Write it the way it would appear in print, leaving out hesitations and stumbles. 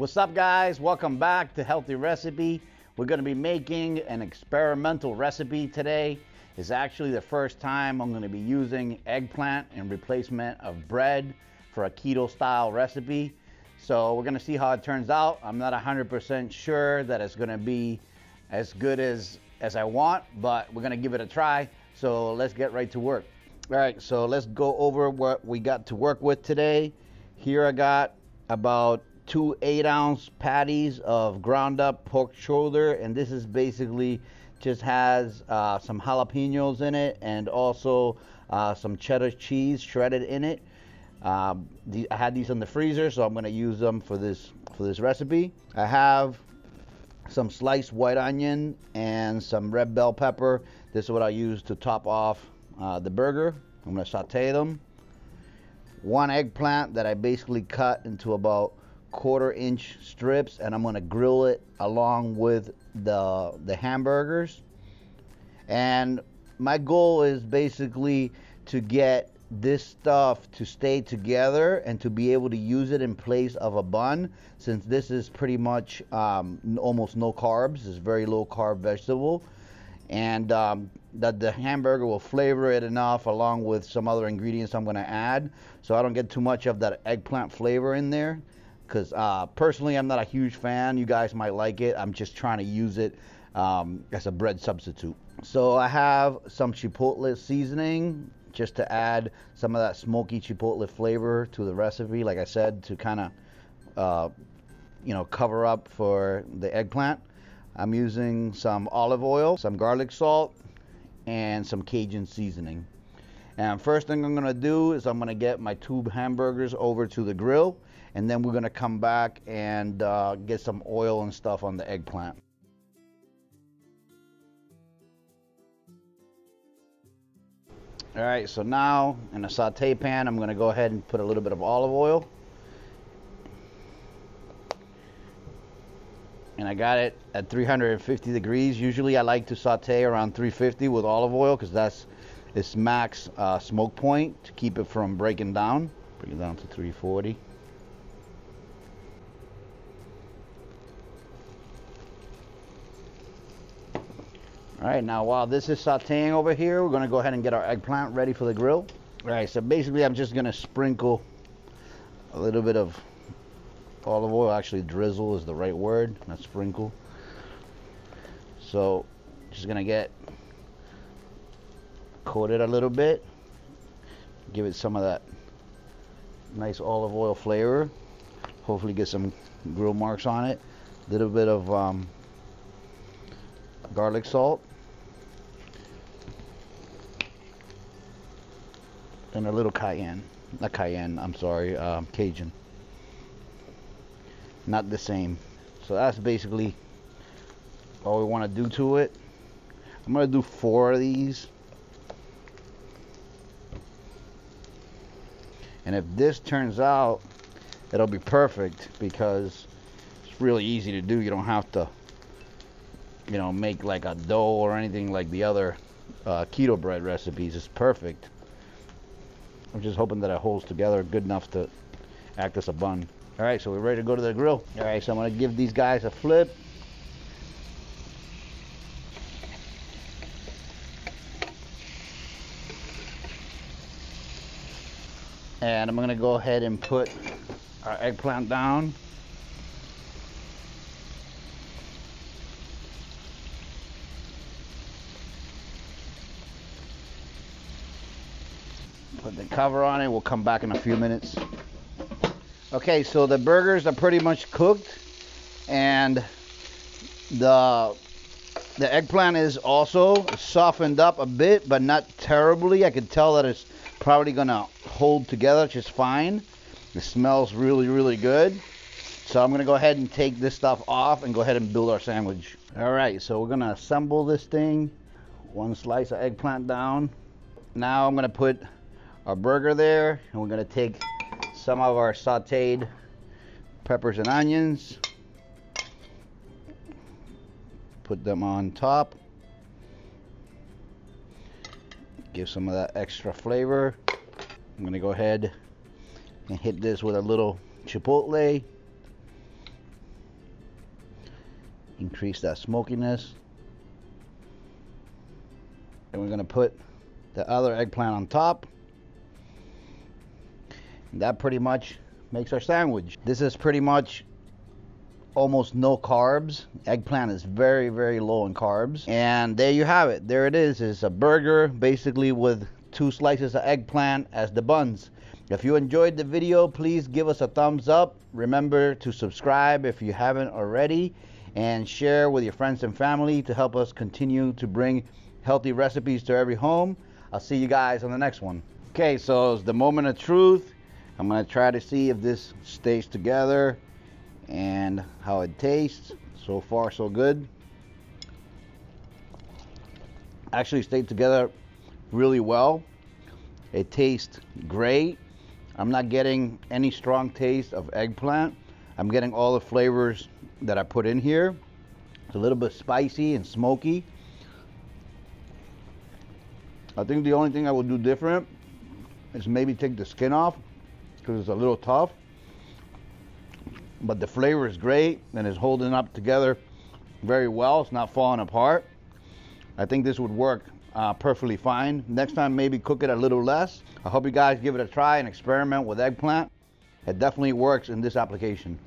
What's up, guys? Welcome back to Healthy Recipe. We're going to be making an experimental recipe today. It's actually the first time I'm going to be using eggplant in replacement of bread for a keto style recipe. So we're going to see how it turns out. I'm not 100% sure that it's going to be as good as I want, but we're going to give it a try. So let's get right to work. All right, so let's go over what we got to work with today. Here I got about 2 8-ounce patties of ground up pork shoulder, and this is basically just has some jalapenos in it and also some cheddar cheese shredded in it. I had these in the freezer, so I'm going to use them for this recipe. I have some sliced white onion and some red bell pepper. This is what I use to top off the burger. I'm going to saute them. 1 eggplant that I basically cut into about 1/4-inch strips, and I'm going to grill it along with the hamburgers. And my goal is basically to get this stuff to stay together and to be able to use it in place of a bun, since this is pretty much almost no carbs. It's very low carb vegetable, and that the hamburger will flavor it enough along with some other ingredients I'm going to add, so I don't get too much of that eggplant flavor in there. Because personally, I'm not a huge fan. You guys might like it. I'm just trying to use it as a bread substitute. So I have some chipotle seasoning just to add some of that smoky chipotle flavor to the recipe. Like I said, to kind of cover up for the eggplant. I'm using some olive oil, some garlic salt, and some Cajun seasoning. And first thing I'm going to do is I'm going to get my 2 hamburgers over to the grill, and then we're going to come back and get some oil and stuff on the eggplant. All right, so now in a saute pan, I'm going to go ahead and put a little bit of olive oil. And I got it at 350 degrees. Usually I like to saute around 350 with olive oil, because that's its max smoke point to keep it from breaking down. Bring it down to 340. All right, now while this is sauteing over here, we're going to go ahead and get our eggplant ready for the grill. All right, so basically I'm just going to sprinkle a little bit of olive oil. Actually, drizzle is the right word, not sprinkle. So just going to get coated a little bit, give it some of that nice olive oil flavor, hopefully get some grill marks on it. A little bit of garlic salt, and a little Cajun. Not the same. So that's basically all we want to do to it. I'm going to do 4 of these. And if this turns out, it'll be perfect, because it's really easy to do. You don't have to, make like a dough or anything like the other keto bread recipes. It's perfect. I'm just hoping that it holds together good enough to act as a bun. All right, so we're ready to go to the grill. All right, so I'm going to give these guys a flip. And I'm going to go ahead and put our eggplant down. Put the cover on it. We'll come back in a few minutes. Okay, so the burgers are pretty much cooked, and the eggplant is also softened up a bit, but not terribly. I can tell that it's probably gonna hold together just fine. It smells really, really good. So I'm gonna go ahead and take this stuff off and go ahead and build our sandwich. All right, so we're gonna assemble this thing. 1 slice of eggplant down. Now I'm gonna put our burger there, and we're gonna take some of our sauteed peppers and onions, put them on top, give some of that extra flavor. I'm gonna go ahead and hit this with a little chipotle, increase that smokiness. And we're gonna put the other eggplant on top. And that pretty much makes our sandwich. This is pretty much almost no carbs. Eggplant is very, very low in carbs. And there you have it. There it is. It's a burger basically with 2 slices of eggplant as the buns. If you enjoyed the video, please give us a thumbs up. Remember to subscribe if you haven't already, and share with your friends and family to help us continue to bring healthy recipes to every home. I'll see you guys on the next one. Okay, so it's the moment of truth. I'm gonna try to see if this stays together and how it tastes. So far so good. Actually stayed together really well. It tastes great. I'm not getting any strong taste of eggplant. I'm getting all the flavors that I put in here. It's a little bit spicy and smoky. I think the only thing I would do different is maybe take the skin off because it's a little tough. But the flavor is great and it's holding up together very well. It's not falling apart. I think this would work perfectly fine. Next time, maybe cook it a little less. I hope you guys give it a try and experiment with eggplant. It definitely works in this application.